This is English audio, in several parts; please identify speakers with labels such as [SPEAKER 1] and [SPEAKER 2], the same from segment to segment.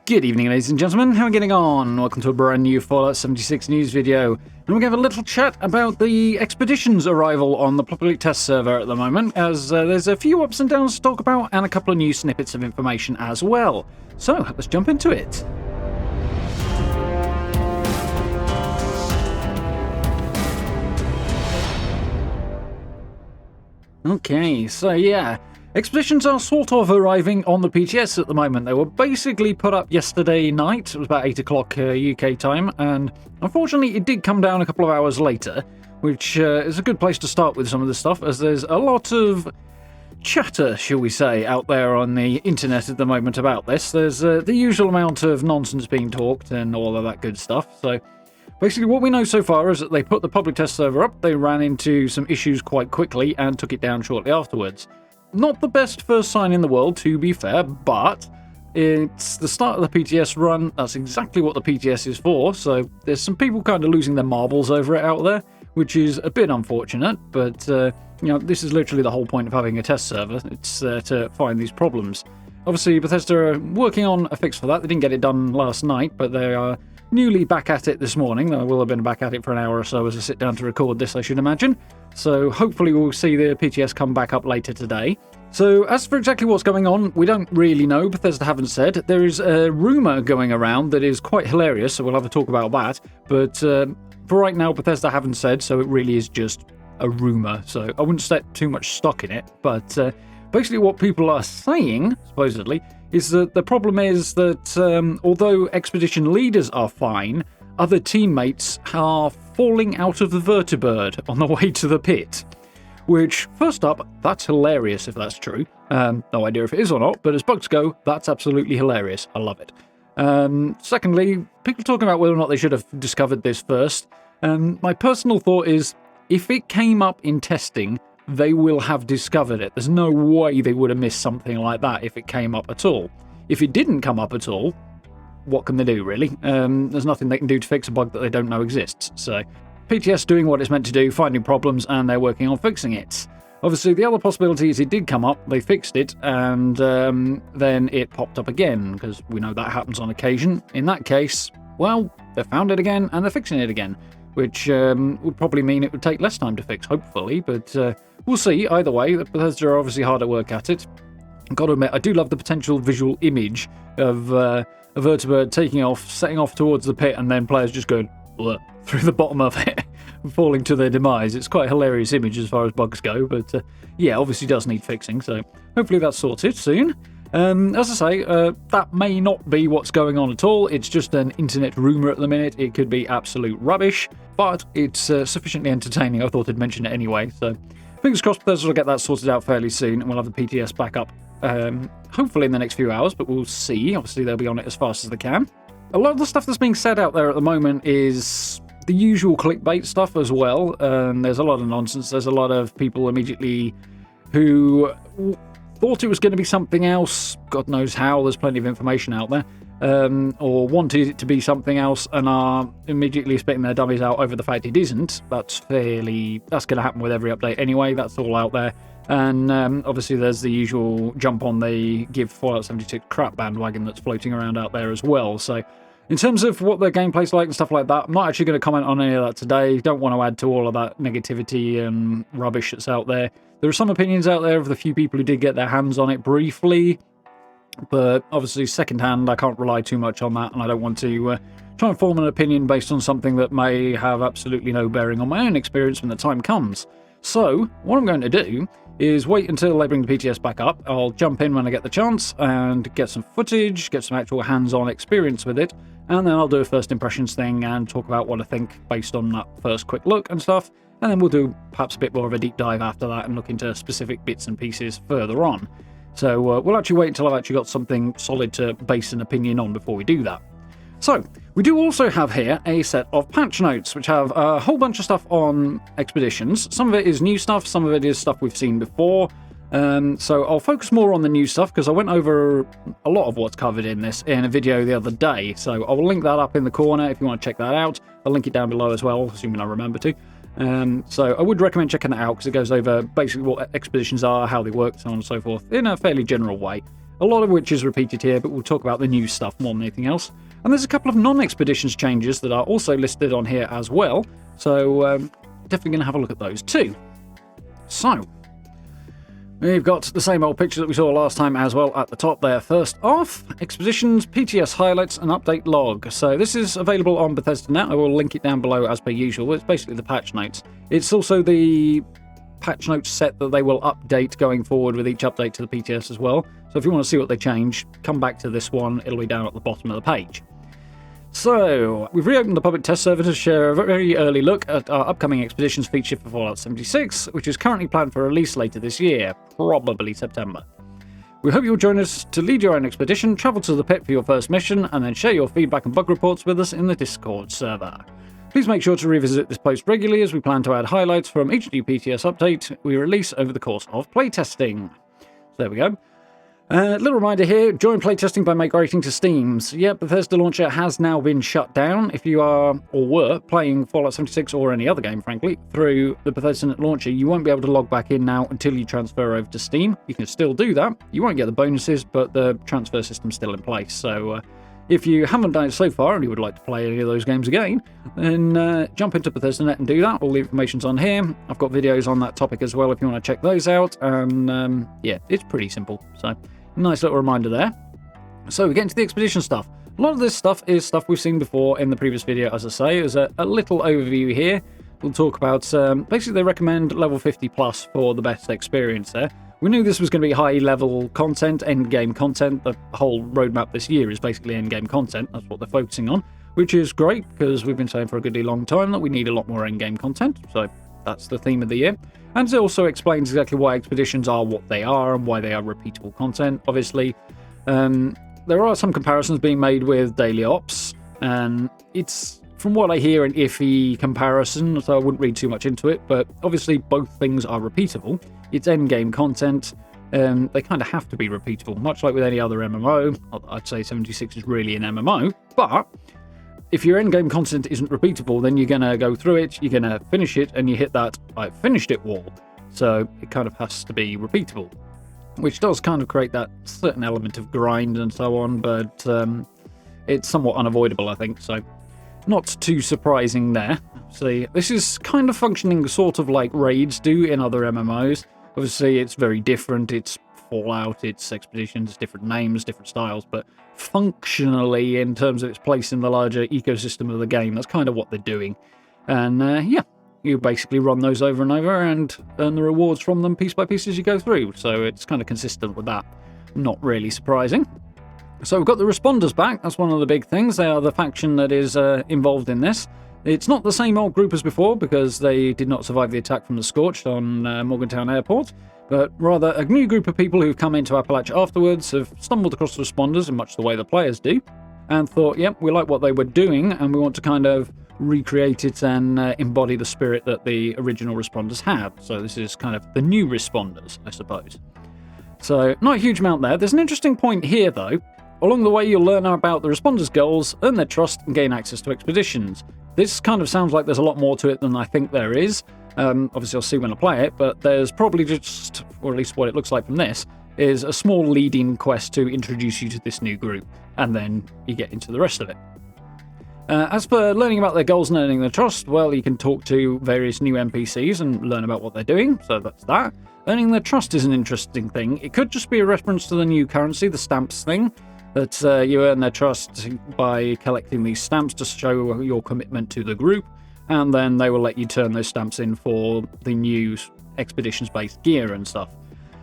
[SPEAKER 1] Good evening, ladies and gentlemen. How are we getting on? Welcome to a brand new Fallout 76 news video. And we're going to have a little chat about the Expedition's arrival on the public test server at the moment, as there's a few ups and downs to talk about and a couple of new snippets of information as well. So, let's jump into it. Okay, so yeah. Expeditions are sort of arriving on the PTS at the moment. They were basically put up yesterday night. It was about 8 o'clock UK time, and unfortunately it did come down a couple of hours later, which is a good place to start with some of this stuff, as there's a lot of chatter, shall we say, out there on the internet at the moment about this. There's the usual amount of nonsense being talked and all of that good stuff, so basically what we know so far is that they put the public test server up, they ran into some issues quite quickly and took it down shortly afterwards. Not the best first sign in the world, to be fair, but it's the start of the PTS run. That's exactly what the PTS is for, so there's some people kind of losing their marbles over it out there, which is a bit unfortunate, but this is literally the whole point of having a test server. It's to find these problems. Obviously, Bethesda are working on a fix for that. They didn't get it done last night, but they are newly back at it this morning. I will have been back at it for an hour or so as I sit down to record this, I should imagine. So hopefully we'll see the PTS come back up later today. So as for exactly what's going on, we don't really know. Bethesda haven't said. There is a rumour going around that is quite hilarious, so we'll have a talk about that. But for right now, Bethesda haven't said, so it really is just a rumour. So I wouldn't set too much stock in it. But basically what people are saying, supposedly, is that the problem is that although expedition leaders are fine, other teammates are falling out of the vertibird on the way to the pit. Which, first up, that's hilarious if that's true. No idea if it is or not, but as bugs go, that's absolutely hilarious. I love it. Secondly, people talking about whether or not they should have discovered this first. My personal thought is, if it came up in testing, they will have discovered it. There's no way they would have missed something like that if it came up at all. If it didn't come up at all, what can they do, really? There's nothing they can do to fix a bug that they don't know exists. So, PTS doing what it's meant to do, finding problems, and they're working on fixing it. Obviously, the other possibility is it did come up, they fixed it, and then it popped up again, because we know that happens on occasion. In that case, well, they found it again, and they're fixing it again, which would probably mean it would take less time to fix, hopefully, but we'll see. Either way, Bethesda are obviously hard at work at it. I've got to admit, I do love the potential visual image of a vertibird taking off, setting off towards the pit, and then players just going through the bottom of it, falling to their demise. It's quite a hilarious image as far as bugs go, but yeah, obviously does need fixing, so hopefully that's sorted soon. As I say, that may not be what's going on at all. It's just an internet rumour at the minute. It could be absolute rubbish, but it's sufficiently entertaining. I thought I'd mention it anyway, so fingers crossed Bethesda will get that sorted out fairly soon, and we'll have the PTS back up hopefully in the next few hours, but we'll see. Obviously, they'll be on it as fast as they can. A lot of the stuff that's being said out there at the moment is the usual clickbait stuff as well. There's a lot of nonsense. There's a lot of people immediately who thought it was going to be something else. God knows how. There's plenty of information out there. Or wanted it to be something else and are immediately spitting their dummies out over the fact it isn't. That's going to happen with every update anyway. That's all out there. And obviously there's the usual jump on the give Fallout 76 crap bandwagon that's floating around out there as well. So in terms of what the gameplay's like and stuff like that, I'm not actually going to comment on any of that today. Don't want to add to all of that negativity and rubbish that's out there. There are some opinions out there of the few people who did get their hands on it briefly, but obviously secondhand, I can't rely too much on that, and I don't want to try and form an opinion based on something that may have absolutely no bearing on my own experience when the time comes. So, what I'm going to do is wait until they bring the PTS back up. I'll jump in when I get the chance and get some footage, get some actual hands-on experience with it, and then I'll do a first impressions thing and talk about what I think based on that first quick look and stuff, and then we'll do perhaps a bit more of a deep dive after that and look into specific bits and pieces further on. So we'll actually wait until I've actually got something solid to base an opinion on before we do that. So, we do also have here a set of patch notes, which have a whole bunch of stuff on expeditions. Some of it is new stuff, some of it is stuff we've seen before. So I'll focus more on the new stuff, because I went over a lot of what's covered in this in a video the other day. So I will link that up in the corner if you want to check that out. I'll link it down below as well, assuming I remember to. So I would recommend checking that out, because it goes over basically what expeditions are, how they work, so on and so forth, in a fairly general way. a lot of which is repeated here, but we'll talk about the new stuff more than anything else. And there's a couple of non-expeditions changes that are also listed on here as well, so definitely going to have a look at those too. So, we've got the same old picture that we saw last time as well at the top there. First off, Expeditions, PTS highlights and update log. So this is available on Bethesda.net. I will link it down below as per usual. It's basically the patch notes. It's also the patch notes set that they will update going forward with each update to the PTS as well. So if you want to see what they change, come back to this one. It'll be down at the bottom of the page. So, we've reopened the public test server to share a very early look at our upcoming Expeditions feature for Fallout 76, which is currently planned for release later this year, probably September. We hope you'll join us to lead your own expedition, travel to the pit for your first mission, and then share your feedback and bug reports with us in the Discord server. Please make sure to revisit this post regularly as we plan to add highlights from each new PTS update we release over the course of playtesting. So there we go. Little reminder here, join playtesting by migrating to Steam. So, yeah, Bethesda Launcher has now been shut down. If you are, or were, playing Fallout 76 or any other game, frankly, through the Bethesda Launcher, you won't be able to log back in now until you transfer over to Steam. You can still do that. You won't get the bonuses, but the transfer system's still in place. So, if you haven't done it so far and you would like to play any of those games again, then jump into Bethesda.net and do that. All the information's on here. I've got videos on that topic as well if you want to check those out. And, yeah, it's pretty simple. So, nice little reminder there. So we get into the expedition stuff. A lot of this stuff is stuff we've seen before in the previous video, as I say. There's a little overview here. We'll talk about, basically they recommend level 50 plus for the best experience there. We knew this was going to be high level content, end game content. The whole roadmap this year is basically end game content. That's what they're focusing on, which is great because we've been saying for a goodly long time that we need a lot more end game content. So that's the theme of the year. And it also explains exactly why expeditions are what they are and why they are repeatable content. Obviously, there are some comparisons being made with daily ops, and it's, from what I hear, an iffy comparison, so I wouldn't read too much into it, but obviously both things are repeatable. It's endgame content, they kind of have to be repeatable, much like with any other MMO. I'd say 76 is really an MMO, but if your endgame content isn't repeatable, then you're going to go through it, you're going to finish it, and you hit that "I've finished it" wall. So it kind of has to be repeatable, which does kind of create that certain element of grind and so on, but it's somewhat unavoidable, I think, so not too surprising there. See, this is kind of functioning sort of like raids do in other MMOs. Obviously, it's very different. It's Fallout, it's Expeditions, different names, different styles, but functionally, in terms of its place in the larger ecosystem of the game, that's kind of what they're doing. And yeah, you basically run those over and over and earn the rewards from them piece by piece as you go through. So it's kind of consistent with that. Not really surprising. So we've got the Responders back. That's one of the big things. They are the faction that is involved in this. It's not the same old group as before because they did not survive the attack from the Scorched on Morgantown Airport, but rather a new group of people who've come into Appalachia afterwards have stumbled across the Responders in much the way the players do, and thought, yep, we like what they were doing and we want to kind of recreate it and embody the spirit that the original Responders had. So this is kind of the new Responders, I suppose. So not a huge amount there. There's an interesting point here, though. Along the way, you'll learn about the Responders' goals, earn their trust, and gain access to expeditions. This kind of sounds like there's a lot more to it than I think there is. Obviously, I'll see when I play it, but there's probably just, or at least what it looks like from this, is a small lead-in quest to introduce you to this new group, and then you get into the rest of it. As for learning about their goals and earning their trust, well, you can talk to various new NPCs and learn about what they're doing, so that's that. Earning their trust is an interesting thing. It could just be a reference to the new currency, the stamps thing, that you earn their trust by collecting these stamps to show your commitment to the group, and then they will let you turn those stamps in for the new expeditions-based gear and stuff.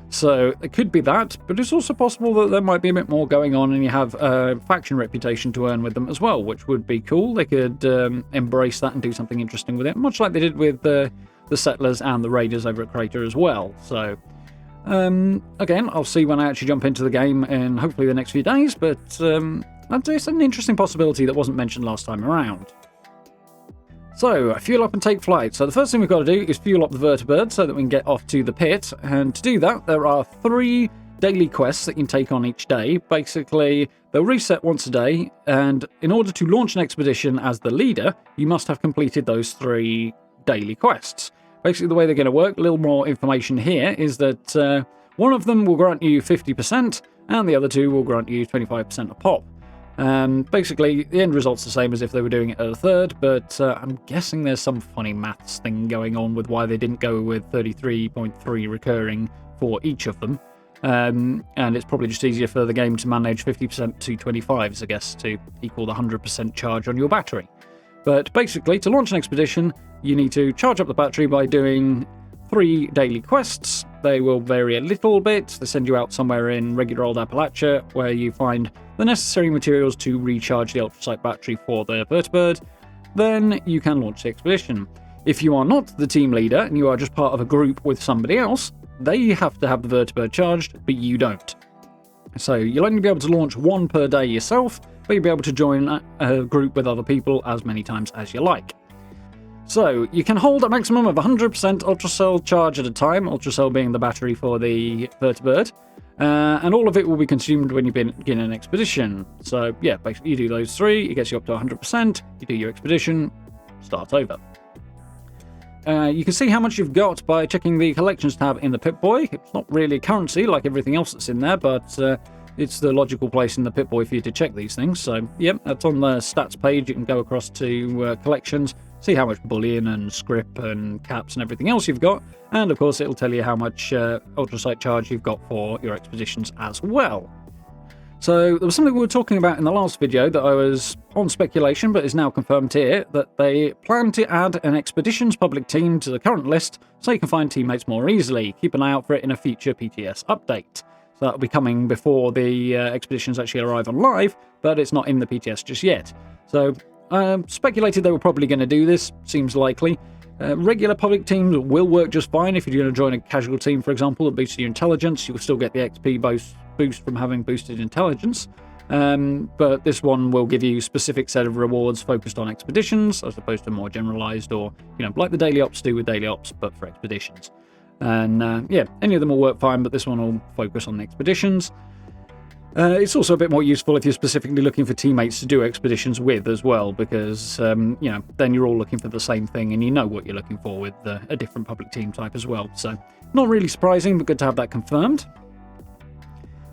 [SPEAKER 1] So it could be that, but it's also possible that there might be a bit more going on and you have a faction reputation to earn with them as well, which would be cool. They could embrace that and do something interesting with it, much like they did with the Settlers and the Raiders over at Crater as well. So again, I'll see when I actually jump into the game in hopefully the next few days, but I'd say it's an interesting possibility that wasn't mentioned last time around. So, fuel up and take flight. So the first thing we've got to do is fuel up the vertibird so that we can get off to the pit. And to do that, there are 3 daily quests that you can take on each day. Basically, they'll reset once a day, and in order to launch an expedition as the leader, you must have completed those 3 daily quests. Basically, the way they're going to work, a little more information here, is that one of them will grant you 50%, and the other 2 will grant you 25% a pop. Basically, the end result's the same as if they were doing it at a third, but I'm guessing there's some funny maths thing going on with why they didn't go with 33.3 recurring for each of them. And it's probably just easier for the game to manage 50% to 25s, I guess, to equal the 100% charge on your battery. But basically, to launch an expedition, you need to charge up the battery by doing 3 daily quests. They will vary a little bit. They send you out somewhere in regular old Appalachia, where you find the necessary materials to recharge the ultrasight battery for the vertibird. Then you can launch the expedition. If you are not the team leader and you are just part of a group with somebody else, they have to have the vertibird charged, but you don't. So you'll only be able to launch 1 per day yourself, but you'll be able to join a group with other people as many times as you like. So you can hold a maximum of 100% ultracell charge at a time, ultracell being the battery for the vertibird, and all of it will be consumed when you begin an expedition. So yeah, basically you do those 3, it gets you up to 100%, you do your expedition, start over. You can see how much you've got by checking the collections tab in the Pip-Boy. It's not really a currency like everything else that's in there, but it's the logical place in the Pip-Boy for you to check these things. So, yep, that's on the stats page. You can go across to collections, see how much bullion and scrip and caps and everything else you've got. And, of course, it'll tell you how much ultrasight charge you've got for your expeditions as well. So there was something we were talking about in the last video that I was on speculation, but is now confirmed here, that they plan to add an expeditions public team to the current list so you can find teammates more easily. Keep an eye out for it in a future PTS update. So that'll be coming before the expeditions actually arrive on live, but it's not in the PTS just yet. So speculated they were probably going to do this, seems likely. Regular public teams will work just fine. If you're going to join a casual team, for example, that boosts your intelligence, you'll still get the XP boost from having boosted intelligence. But this one will give you a specific set of rewards focused on expeditions, as opposed to more generalized or, like the daily ops do with daily ops, but for expeditions. And yeah, any of them will work fine, but this one will focus on the expeditions. It's also a bit more useful if you're specifically looking for teammates to do expeditions with as well, because, then you're all looking for the same thing and you know what you're looking for with a different public team type as well. So, not really surprising, but good to have that confirmed.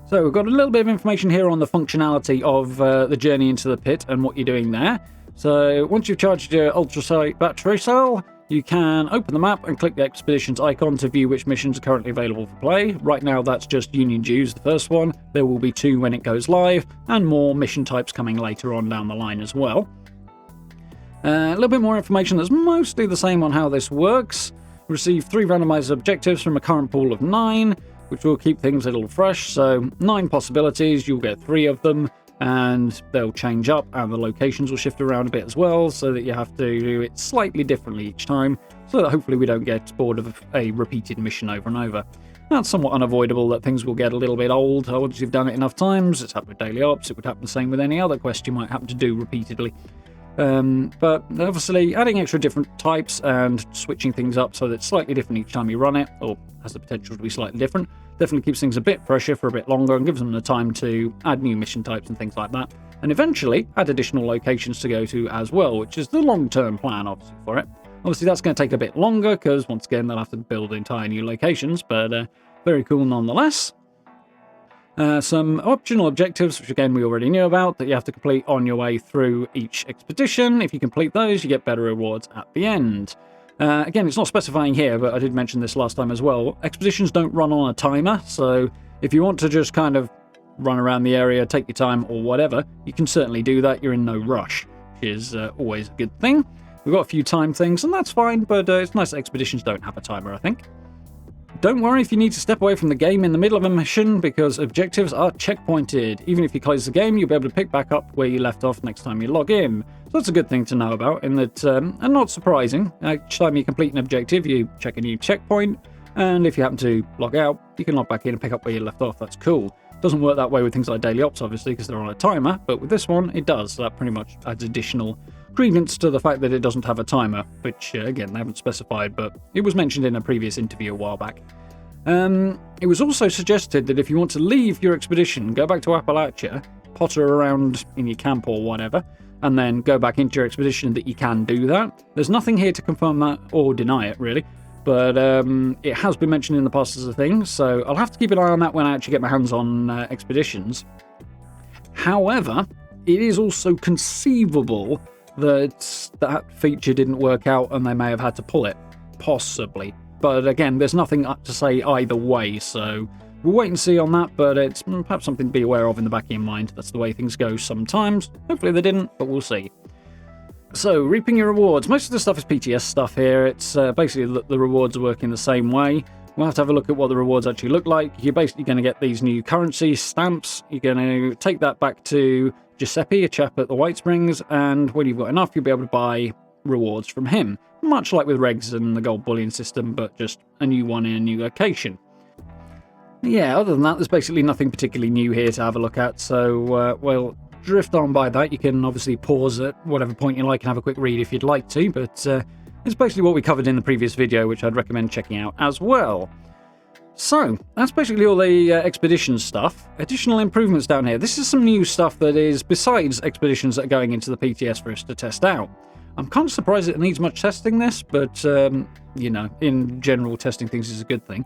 [SPEAKER 1] So, we've got a little bit of information here on the functionality of the journey into the pit and what you're doing there. So, once you've charged your ultrasight battery cell, you can open the map and click the expeditions icon to view which missions are currently available for play. Right now that's just Union Dues, the first one. There will be 2 when it goes live, and more mission types coming later on down the line as well. A little bit more information that's mostly the same on how this works. Receive 3 randomized objectives from a current pool of 9, which will keep things a little fresh. So 9 possibilities, you'll get 3 of them, and they'll change up and the locations will shift around a bit as well, so that you have to do it slightly differently each time, so that hopefully we don't get bored of a repeated mission over and over. That's somewhat unavoidable, that things will get a little bit old once you've done it enough times. It's happened with daily ops, it would happen the same with any other quest you might happen to do repeatedly. But obviously adding extra different types and switching things up so that it's slightly different each time you run it, or has the potential to be slightly different, definitely keeps things a bit fresher for a bit longer and gives them the time to add new mission types and things like that, and eventually add additional locations to go to as well, which is the long-term plan obviously for it. Obviously that's going to take a bit longer because once again they'll have to build entire new locations, but very cool nonetheless. Some optional objectives, which again we already knew about, that you have to complete on your way through each expedition. If you complete those, you get better rewards at the end. Again, it's not specifying here, but I did mention this last time as well. Expeditions don't run on a timer, so if you want to just kind of run around the area, take your time or whatever, you can certainly do that. You're in no rush, which is always a good thing. We've got a few time things, and that's fine, but it's nice that expeditions don't have a timer, I think. Don't worry if you need to step away from the game in the middle of a mission, because objectives are checkpointed. Even if you close the game, you'll be able to pick back up where you left off next time you log in. So that's a good thing to know about, in that, and not surprising, each time you complete an objective, you check a new checkpoint, and if you happen to log out, you can log back in and pick up where you left off. That's cool. Doesn't work that way with things like daily ops, obviously, because they're on a timer, but with this one, it does. So that pretty much adds additional credence to the fact that it doesn't have a timer, which, again, they haven't specified, but it was mentioned in a previous interview a while back. It was also suggested that if you want to leave your expedition, go back to Appalachia, potter around in your camp or whatever, and then go back into your expedition, that you can do that. There's nothing here to confirm that or deny it, really. but it has been mentioned in the past as a thing, so I'll have to keep an eye on that when I actually get my hands on Expeditions. However, it is also conceivable that that feature didn't work out and they may have had to pull it. Possibly. But again, there's nothing to say either way, so we'll wait and see on that, but it's perhaps something to be aware of in the back of your mind. That's the way things go sometimes. Hopefully they didn't, but we'll see. So, reaping your rewards. Most of the stuff is PTS stuff here. It's basically the rewards are working the same way. We'll have to have a look at what the rewards actually look like. You're basically going to get these new currency stamps. You're going to take that back to Giuseppe, a chap at the White Springs, and when you've got enough, you'll be able to buy rewards from him. Much like with Regs and the gold bullion system, but just a new one in a new location. Yeah, other than that, there's basically nothing particularly new here to have a look at, so we'll drift on by that. You can obviously pause at whatever point you like and have a quick read if you'd like to, but it's basically what we covered in the previous video, which I'd recommend checking out as well. So, that's basically all the Expeditions stuff. Additional improvements down here. This is some new stuff that is besides Expeditions that are going into the PTS for us to test out. I'm kind of surprised it needs much testing, this, but, you know, in general, testing things is a good thing.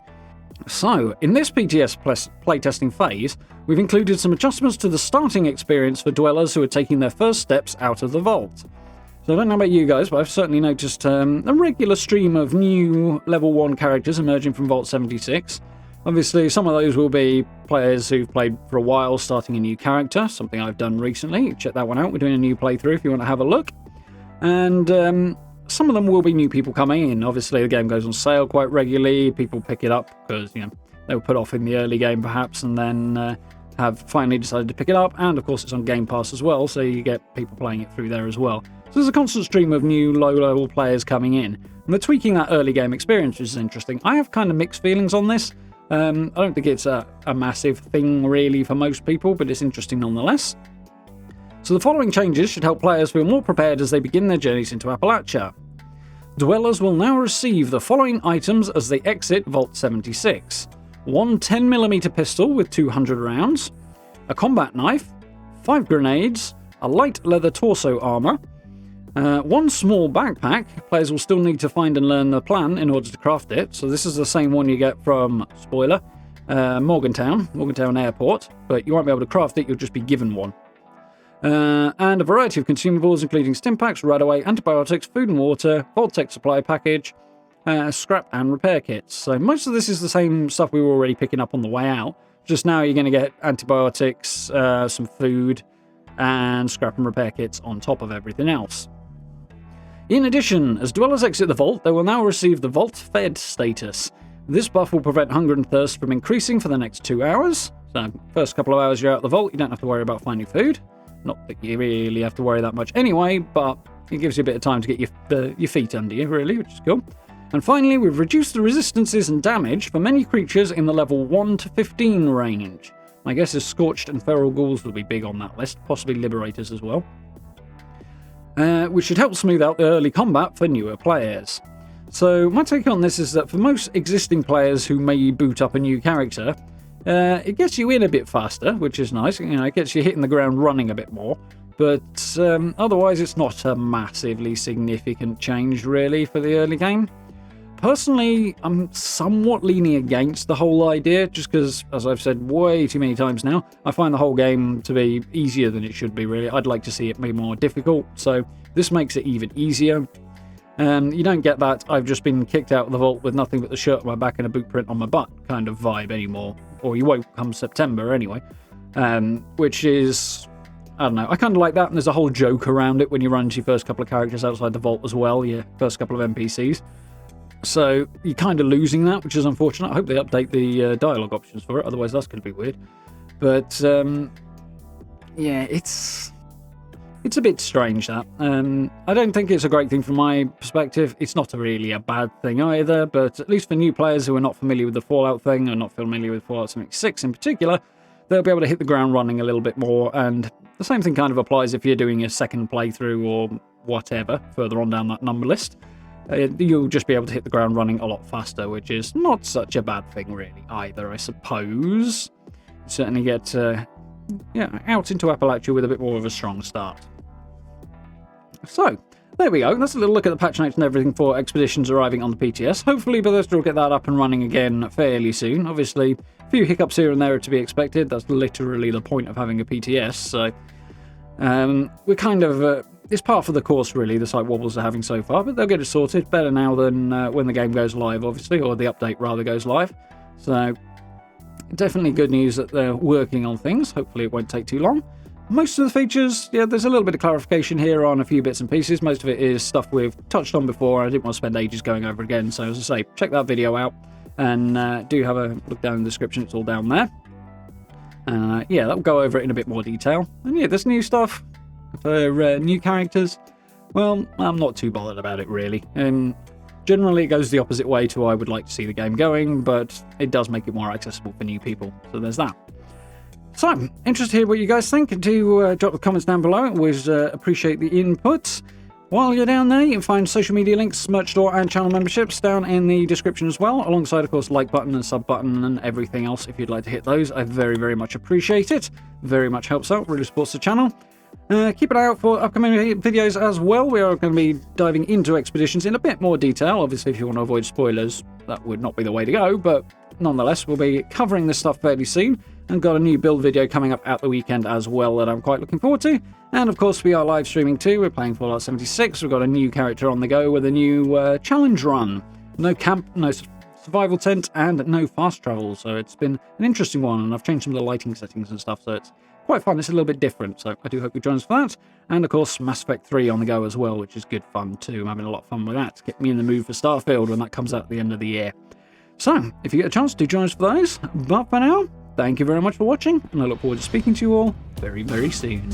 [SPEAKER 1] So, in this PTS playtesting phase, we've included some adjustments to the starting experience for dwellers who are taking their first steps out of the vault. So I don't know about you guys, but I've certainly noticed a regular stream of new level 1 characters emerging from Vault 76. Obviously, some of those will be players who've played for a while starting a new character, something I've done recently. Check that one out, we're doing a new playthrough if you want to have a look. And some of them will be new people coming in. Obviously, the game goes on sale quite regularly. People pick it up because, you know, they were put off in the early game perhaps, and then have finally decided to pick it up. And of course, it's on Game Pass as well, so you get people playing it through there as well. So there's a constant stream of new low-level players coming in. And they're tweaking that early game experience, which is interesting. I have kind of mixed feelings on this. I don't think it's a massive thing really for most people, but it's interesting nonetheless. So the following changes should help players feel more prepared as they begin their journeys into Appalachia. Dwellers will now receive the following items as they exit Vault 76. One 10mm pistol with 200 rounds, a combat knife, 5 grenades, a light leather torso armor, one small backpack. Players will still need to find and learn the plan in order to craft it. So this is the same one you get from, spoiler, Morgantown Airport, but you won't be able to craft it, you'll just be given one. And a variety of consumables, including stimpaks, radaway, antibiotics, food and water, Vault-Tec supply package, scrap and repair kits. So most of this is the same stuff we were already picking up on the way out. Just now you're going to get antibiotics, some food, and scrap and repair kits on top of everything else. In addition, as dwellers exit the vault, they will now receive the Vault Fed status. This buff will prevent hunger and thirst from increasing for the next 2 hours. So, first couple of hours you're out of the vault, you don't have to worry about finding food. Not that you really have to worry that much anyway, but it gives you a bit of time to get your feet under you, really, which is cool. And finally, we've reduced the resistances and damage for many creatures in the level 1 to 15 range. My guess is Scorched and Feral Ghouls will be big on that list, possibly Liberators as well. Which should help smooth out the early combat for newer players. So my take on this is that for most existing players who may boot up a new character, it gets you in a bit faster, which is nice. You know, it gets you hitting the ground running a bit more. But otherwise, it's not a massively significant change, really, for the early game. Personally, I'm somewhat leaning against the whole idea, just because, as I've said way too many times now, I find the whole game to be easier than it should be, really. I'd like to see it be more difficult, so this makes it even easier. You don't get that I've just been kicked out of the vault with nothing but the shirt on my back and a boot print on my butt kind of vibe anymore. Or you won't come September anyway. Which is, I don't know, I kind of like that, and there's a whole joke around it when you run into your first couple of characters outside the vault as well, your first couple of NPCs. So you're kind of losing that, which is unfortunate. I hope they update the dialogue options for it, otherwise that's going to be weird. But, yeah, it's a bit strange, that. I don't think it's a great thing from my perspective. It's not really a bad thing either, but at least for new players who are not familiar with the Fallout thing, or not familiar with Fallout 76 in particular, they'll be able to hit the ground running a little bit more, and the same thing kind of applies if you're doing a second playthrough or whatever, further on down that number list. You'll just be able to hit the ground running a lot faster, which is not such a bad thing really either, I suppose. You certainly get out into Appalachia with a bit more of a strong start. So, there we go. That's a little look at the patch notes and everything for expeditions arriving on the PTS. Hopefully Bethesda will get that up and running again fairly soon. Obviously, a few hiccups here and there are to be expected. That's literally the point of having a PTS. So we're kind of... it's par for the course, really, the site wobbles are having so far, but they'll get it sorted. Better now than when the game goes live, obviously, or the update rather goes live. So definitely good news that they're working on things. Hopefully it won't take too long. Most of the features, yeah, there's a little bit of clarification here on a few bits and pieces. Most of it is stuff we've touched on before. I didn't want to spend ages going over again. So as I say, check that video out and do have a look down in the description. It's all down there. Yeah, that'll go over it in a bit more detail. And yeah, there's new stuff for new characters. Well, I'm not too bothered about it, really. Generally, it goes the opposite way to I would like to see the game going, but it does make it more accessible for new people. So there's that. So, interested to hear what you guys think. Do drop the comments down below. Always appreciate the input. While you're down there, you can find social media links, merch store, and channel memberships down in the description as well, alongside, of course, like button and sub button and everything else. If you'd like to hit those, I very, very much appreciate it. Very much helps out, really supports the channel. Keep an eye out for upcoming videos as well. We are going to be diving into expeditions in a bit more detail. Obviously, if you want to avoid spoilers, that would not be the way to go, but nonetheless, we'll be covering this stuff fairly soon, and got a new build video coming up at the weekend as well that I'm quite looking forward to. And of course, we are live streaming too. We're playing Fallout 76. We've got a new character on the go with a new challenge run. No camp, no survival tent, and no fast travel. So it's been an interesting one, and I've changed some of the lighting settings and stuff, so it's quite fun. It's a little bit different, so I do hope you join us for that. And of course, Mass Effect 3 on the go as well, which is good fun too. I'm having a lot of fun with that. Get me in the mood for Starfield when that comes out at the end of the year. So, if you get a chance, do join us for those. But for now, thank you very much for watching, and I look forward to speaking to you all very, very soon.